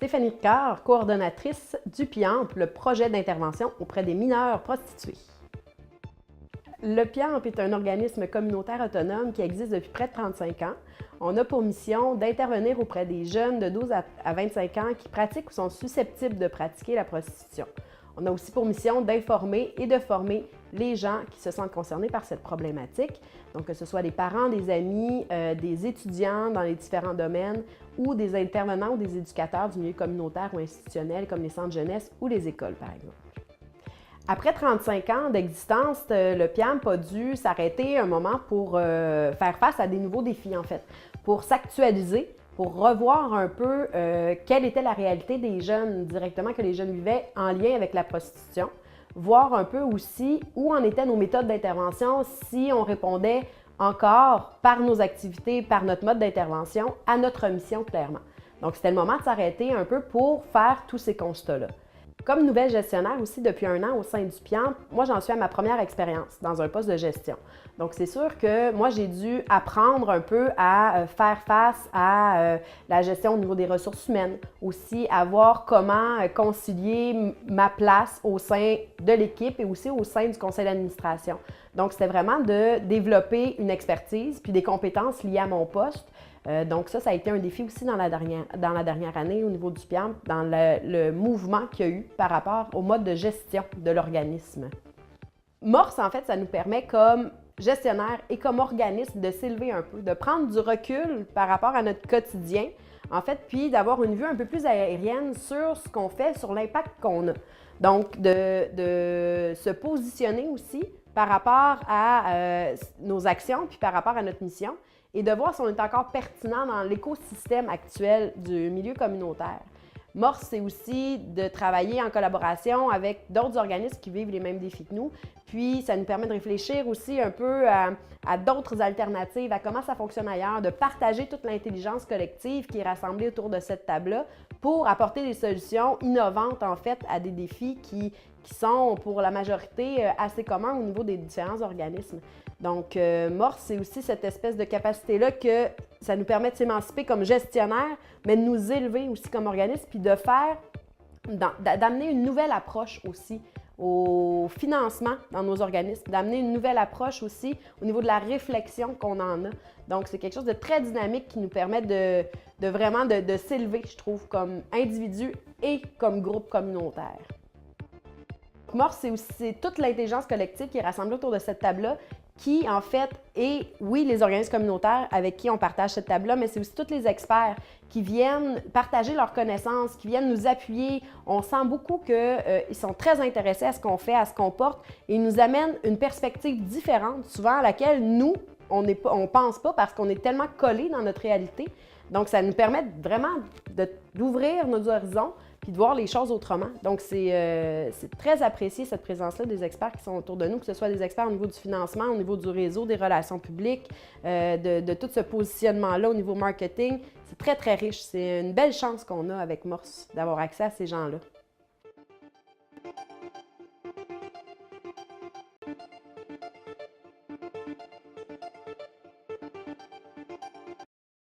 Stéphanie Ricard, coordonnatrice du PIAMP, le projet d'intervention auprès des mineurs prostitués. Le PIAMP est un organisme communautaire autonome qui existe depuis près de 35 ans. On a pour mission d'intervenir auprès des jeunes de 12 à 25 ans qui pratiquent ou sont susceptibles de pratiquer la prostitution. On a aussi pour mission d'informer et de former les gens qui se sentent concernés par cette problématique, donc que ce soit des parents, des amis, des étudiants dans les différents domaines ou des intervenants ou des éducateurs du milieu communautaire ou institutionnel comme les centres jeunesse ou les écoles, par exemple. Après 35 ans d'existence, le PIAMP a dû s'arrêter un moment pour faire face à des nouveaux défis, en fait, pour s'actualiser, pour revoir un peu quelle était la réalité des jeunes directement que les jeunes vivaient en lien avec la prostitution, voir un peu aussi où en étaient nos méthodes d'intervention, si on répondait encore par nos activités, par notre mode d'intervention, à notre mission clairement. Donc, c'était le moment de s'arrêter un peu pour faire tous ces constats-là. Comme nouvelle gestionnaire aussi depuis 1 an au sein du PIAMP, moi j'en suis à ma première expérience dans un poste de gestion. Donc c'est sûr que moi j'ai dû apprendre un peu à faire face à la gestion au niveau des ressources humaines, aussi à voir comment concilier ma place au sein de l'équipe et aussi au sein du conseil d'administration. Donc c'était vraiment de développer une expertise puis des compétences liées à mon poste. Donc ça a été un défi aussi dans la dernière année au niveau du PIAMP, dans le mouvement qu'il y a eu par rapport au mode de gestion de l'organisme. MORS, en fait, ça nous permet comme gestionnaire et comme organisme de s'élever un peu, de prendre du recul par rapport à notre quotidien, en fait, puis d'avoir une vue un peu plus aérienne sur ce qu'on fait, sur l'impact qu'on a. Donc, de se positionner aussi par rapport à nos actions, puis par rapport à notre mission, et de voir si on est encore pertinent dans l'écosystème actuel du milieu communautaire. MORS, c'est aussi de travailler en collaboration avec d'autres organismes qui vivent les mêmes défis que nous. Puis, ça nous permet de réfléchir aussi un peu à d'autres alternatives, à comment ça fonctionne ailleurs, de partager toute l'intelligence collective qui est rassemblée autour de cette table-là pour apporter des solutions innovantes, en fait, à des défis qui sont, pour la majorité, assez communs au niveau des différents organismes. Donc, MORS, c'est aussi cette espèce de capacité-là que ça nous permet de s'émanciper comme gestionnaire, mais de nous élever aussi comme organisme, puis de faire, d'amener une nouvelle approche aussi au financement dans nos organismes, d'amener une nouvelle approche aussi au niveau de la réflexion qu'on en a. Donc, c'est quelque chose de très dynamique qui nous permet de vraiment de s'élever, je trouve, comme individu et comme groupe communautaire. MORS, c'est aussi toute l'intelligence collective qui est rassemblée autour de cette table-là, qui, en fait, est, oui, les organismes communautaires avec qui on partage cette table-là, mais c'est aussi tous les experts qui viennent partager leurs connaissances, qui viennent nous appuyer. On sent beaucoup qu'ils sont très intéressés à ce qu'on fait, à ce qu'on porte, et ils nous amènent une perspective différente, souvent à laquelle nous, on ne pense pas parce qu'on est tellement collés dans notre réalité. Donc, ça nous permet vraiment d'ouvrir nos horizons puis de voir les choses autrement. Donc, c'est très apprécié, cette présence-là des experts qui sont autour de nous, que ce soit des experts au niveau du financement, au niveau du réseau, des relations publiques, de tout ce positionnement-là au niveau marketing. C'est très, très riche. C'est une belle chance qu'on a avec MORS d'avoir accès à ces gens-là.